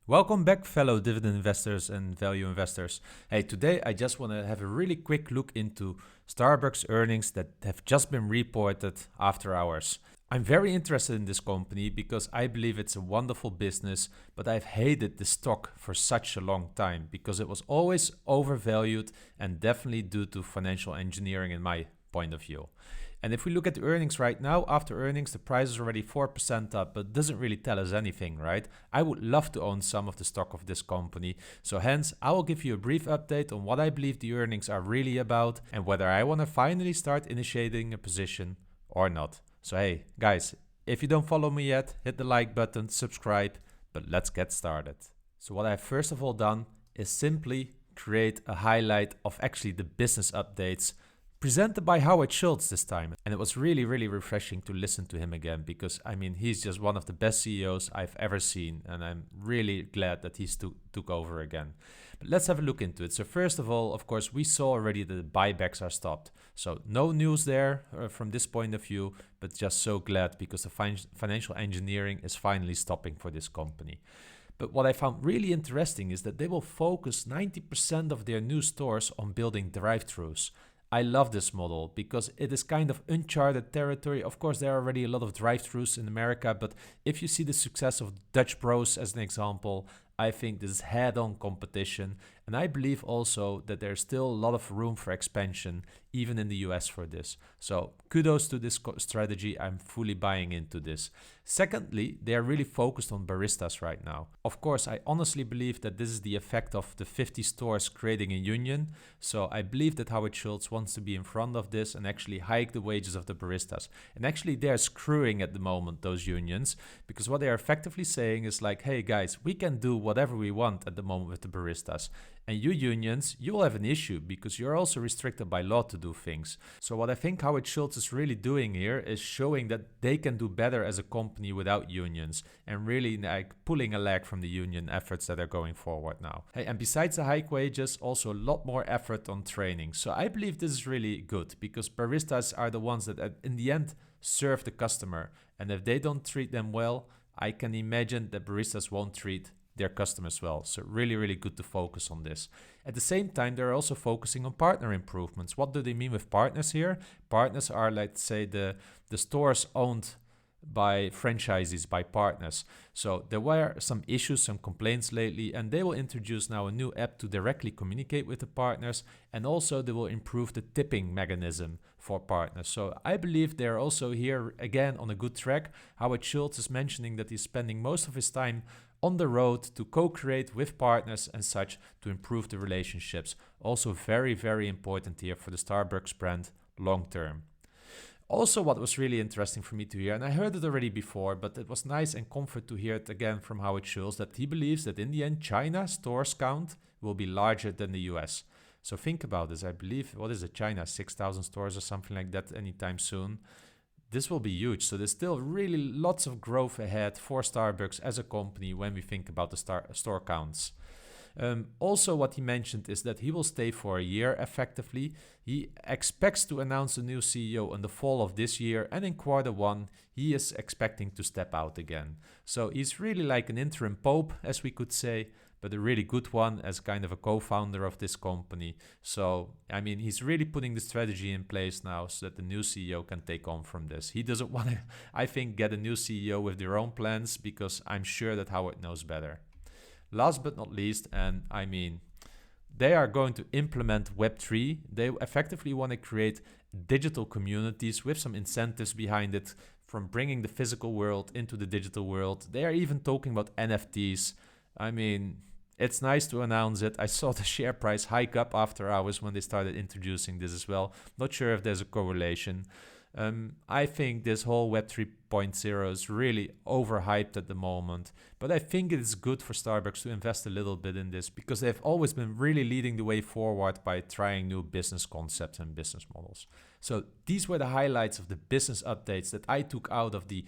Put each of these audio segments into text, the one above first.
Welcome back, fellow dividend investors and value investors. Hey, today I just want to have a really quick look into Starbucks earnings that have just been reported after hours. I'm very interested in this company because I believe it's a wonderful business, but I've hated the stock for such a long time because it was always overvalued and definitely due to financial engineering in my point of view. And if we look at the earnings right now, after earnings, the price is already 4% up, but doesn't really tell us anything, right? I would love to own some of the stock of this company. So hence, I will give you a brief update on what I believe the earnings are really about and whether I want to finally start initiating a position or not. So hey, guys, if you don't follow me yet, hit the like button, subscribe, but let's get started. So what I've first of all done is simply create a highlight of actually the business updates presented by Howard Schultz this time. And it was really, really refreshing to listen to him again because, he's just one of the best CEOs I've ever seen. And I'm really glad that he's took over again. But let's have a look into it. So first of all, of course, we saw already that the buybacks are stopped. So no news there from this point of view, but just so glad because the financial engineering is finally stopping for this company. But what I found really interesting is that they will focus 90% of their new stores on building drive-thrus. I love this model because it is kind of uncharted territory. Of course, there are already a lot of drive-thrus in America, but if you see the success of Dutch Bros as an example, I think this is head-on competition. And I believe also that there's still a lot of room for expansion, even in the US for this. So kudos to this strategy. I'm fully buying into this. Secondly, they are really focused on baristas right now. Of course, I honestly believe that this is the effect of the 50 stores creating a union. So I believe that Howard Schultz wants to be in front of this and actually hike the wages of the baristas. And actually they're screwing at the moment, those unions, because what they are effectively saying is like, hey guys, we can do whatever we want at the moment with the baristas. And you unions, you will have an issue because you're also restricted by law to do things. So what I think Howard Schultz is really doing here is showing that they can do better as a company without unions and really like pulling a leg from the union efforts that are going forward now. Hey, and besides the high wages, also a lot more effort on training. So I believe this is really good because baristas are the ones that in the end serve the customer. And if they don't treat them well, I can imagine that baristas won't treat their customers well. So really, really good to focus on this. At the same time, they're also focusing on partner improvements. What do they mean with partners here? Partners are, let's say, the stores owned by franchisees, by partners. So there were some issues, some complaints lately, and they will introduce now a new app to directly communicate with the partners, and also they will improve the tipping mechanism for partners. So I believe they're also here again on a good track. Howard Schultz is mentioning that he's spending most of his time on the road to co-create with partners and such to improve the relationships. Also very, very important here for the Starbucks brand long term. Also, what was really interesting for me to hear, and I heard it already before, but it was nice and comfort to hear it again from Howard Schultz, that he believes that in the end, China stores count will be larger than the US. So think about this. I believe, what is it, China, 6,000 stores or something like that anytime soon. This will be huge. So there's still really lots of growth ahead for Starbucks as a company when we think about the store counts. Also, what he mentioned is that he will stay for a year effectively. He expects to announce a new CEO in the fall of this year, and in Q1, he is expecting to step out again. So he's really like an interim pope, as we could say, but a really good one as kind of a co-founder of this company. So, he's really putting the strategy in place now so that the new CEO can take on from this. He doesn't want to, I think, get a new CEO with their own plans because I'm sure that Howard knows better. Last but not least, they are going to implement Web3. They effectively want to create digital communities with some incentives behind it, from bringing the physical world into the digital world. They are even talking about NFTs. It's nice to announce it. I saw the share price hike up after hours when they started introducing this as well. Not sure if there's a correlation. I think this whole Web 3.0 is really overhyped at the moment, but I think it is good for Starbucks to invest a little bit in this because they've always been really leading the way forward by trying new business concepts and business models. So these were the highlights of the business updates that I took out of the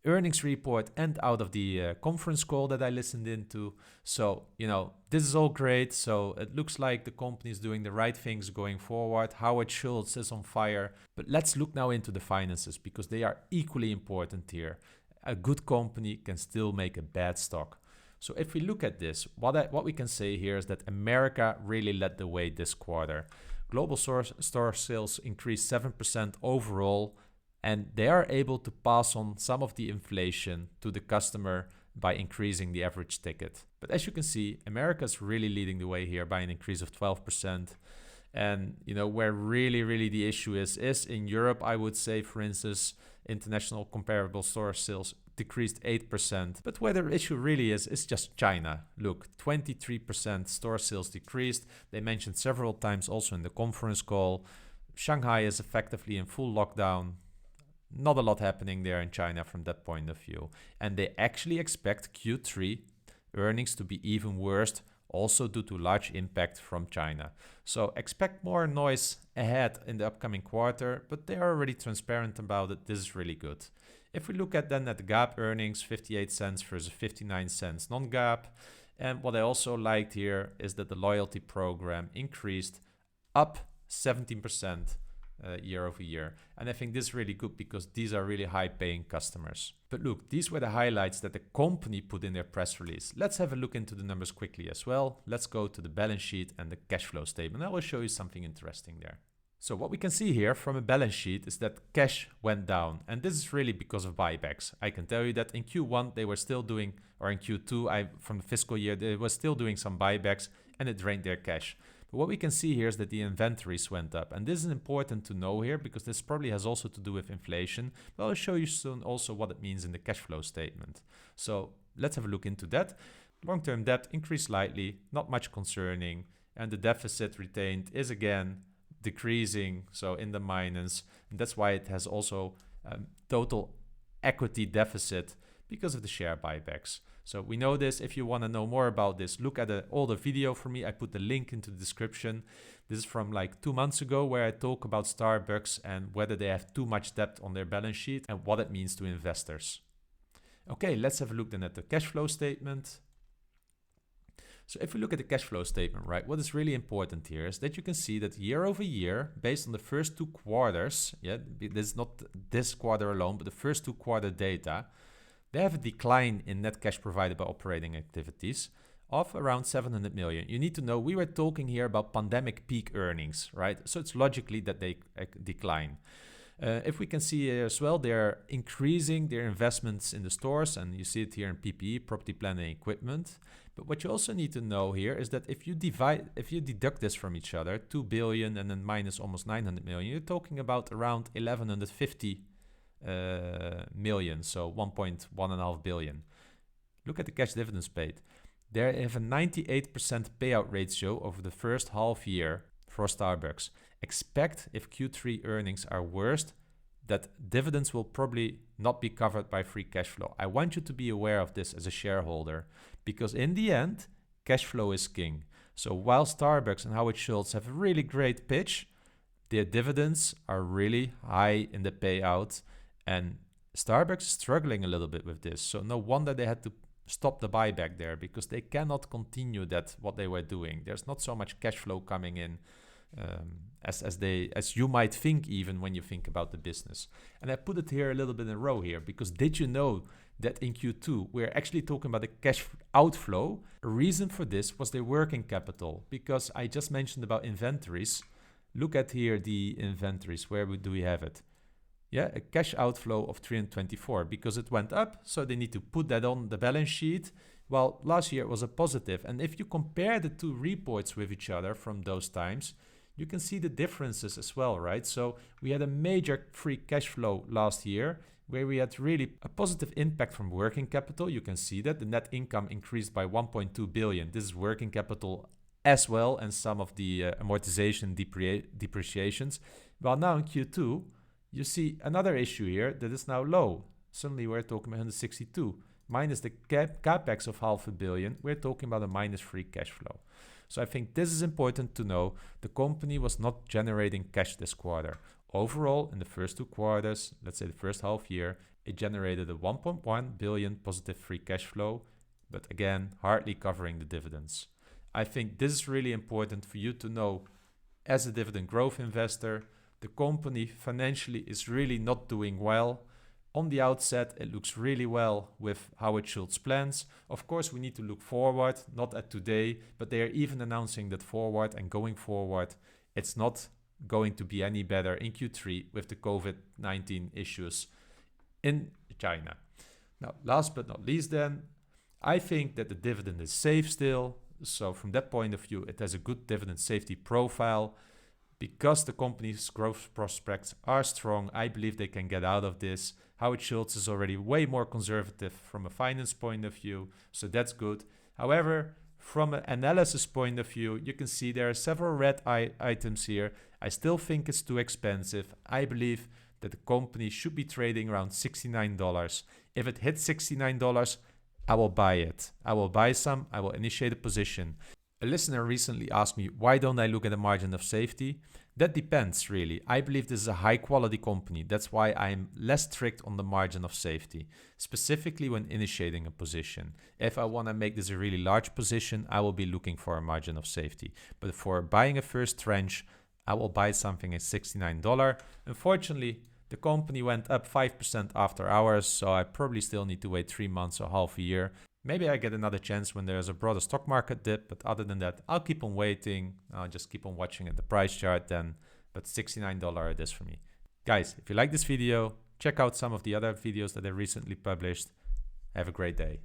earnings report and out of the conference call that I listened into. So, this is all great. So it looks like the company is doing the right things going forward. Howard Schultz is on fire. But let's look now into the finances because they are equally important here. A good company can still make a bad stock. So if we look at this, what we can say here is that America really led the way this quarter. Global store sales increased 7% overall, and they are able to pass on some of the inflation to the customer by increasing the average ticket. But as you can see, America is really leading the way here by an increase of 12%. And where really the issue is in Europe. I would say, for instance, international comparable store sales decreased 8%. But where the issue really is just China. Look, 23% store sales decreased. They mentioned several times also in the conference call. Shanghai is effectively in full lockdown. Not a lot happening there in China from that point of view. And they actually expect Q3 earnings to be even worse, also due to large impact from China. So expect more noise ahead in the upcoming quarter, but they are already transparent about it. This is really good. If we look at then at the GAAP earnings, 58 cents versus 59 cents non-GAAP. And what I also liked here is that the loyalty program increased up 17% year over year. And I think this is really good because these are really high paying customers. But look, these were the highlights that the company put in their press release. Let's have a look into the numbers quickly as well. Let's go to the balance sheet and the cash flow statement. I will show you something interesting there. So what we can see here from a balance sheet is that cash went down. And this is really because of buybacks. I can tell you that in Q1 they were still doing, or in Q2 from the fiscal year, they were still doing some buybacks and it drained their cash. But what we can see here is that the inventories went up. And this is important to know here because this probably has also to do with inflation. But I'll show you soon also what it means in the cash flow statement. So let's have a look into that. Long-term debt increased slightly, not much concerning. And the deficit retained is again decreasing, so in the minus. And that's why it has also total equity deficit because of the share buybacks. So we know this. If you want to know more about this, look at the older video from me. I put the link into the description. This is from like 2 months ago where I talk about Starbucks and whether they have too much debt on their balance sheet and what it means to investors. Okay, let's have a look then at the cash flow statement. So if we look at the cash flow statement, right, what is really important here is that you can see that year over year, based on the first 2 quarters, this is not this quarter alone, but the first 2 quarter data, they have a decline in net cash provided by operating activities of around 700 million. You need to know we were talking here about pandemic peak earnings, right? So it's logically that they decline. If we can see here as well, they're increasing their investments in the stores, and you see it here in PPE, property, plant and equipment. But what you also need to know here is that if you deduct this from each other, 2 billion and then minus almost 900 million, you're talking about around 1150 million, so 1.5 billion. Look at the cash dividends paid. They have a 98% payout ratio over the first half year for Starbucks. Expect if Q3 earnings are worse, that dividends will probably not be covered by free cash flow. I want you to be aware of this as a shareholder, because in the end, cash flow is king. So while Starbucks and Howard Schultz have a really great pitch, their dividends are really high in the payout. And Starbucks is struggling a little bit with this. So no wonder they had to stop the buyback there, because they cannot continue what they were doing. There's not so much cash flow coming in as you might think, even when you think about the business. And I put it here a little bit in a row here, because did you know that in Q2 we're actually talking about a cash outflow? A reason for this was their working capital, because I just mentioned about inventories. Look at here the inventories. Where do we have it? Yeah, a cash outflow of 324 because it went up, so they need to put that on the balance sheet. Well, last year it was a positive. And if you compare the 2 reports with each other from those times, you can see the differences as well, right? So we had a major free cash flow last year where we had really a positive impact from working capital. You can see that the net income increased by 1.2 billion. This is working capital as well, and some of the amortization depreciations. Well, now in Q2, you see another issue here that is now low. Suddenly we're talking about 162. Minus the capex of 500 million, we're talking about a minus free cash flow. So I think this is important to know. The company was not generating cash this quarter. Overall, in the first 2 quarters, let's say the first half year, it generated a 1.1 billion positive free cash flow, but again, hardly covering the dividends. I think this is really important for you to know as a dividend growth investor. The company financially is really not doing well. On the outset, it looks really well with Howard Schultz plans. Of course, we need to look forward, not at today, but they are even announcing that forward and going forward, it's not going to be any better in Q3 with the COVID-19 issues in China. Now, last but not least then, I think that the dividend is safe still. So from that point of view, it has a good dividend safety profile. Because the company's growth prospects are strong, I believe they can get out of this. Howard Schultz is already way more conservative from a finance point of view, so that's good. However, from an analysis point of view, you can see there are several red items here. I still think it's too expensive. I believe that the company should be trading around $69. If it hits $69, I will buy it. I will buy some, I will initiate a position. A listener recently asked me, why don't I look at a margin of safety? That depends, really. I believe this is a high quality company. That's why I'm less strict on the margin of safety, specifically when initiating a position. If I want to make this a really large position, I will be looking for a margin of safety. But for buying a first tranche, I will buy something at $69. Unfortunately, the company went up 5% after hours, so I probably still need to wait 3 months or half a year. Maybe I get another chance when there's a broader stock market dip, but other than that, I'll keep on waiting. I'll just keep on watching at the price chart then, but $69 it is for me. Guys, if you like this video, check out some of the other videos that I recently published. Have a great day.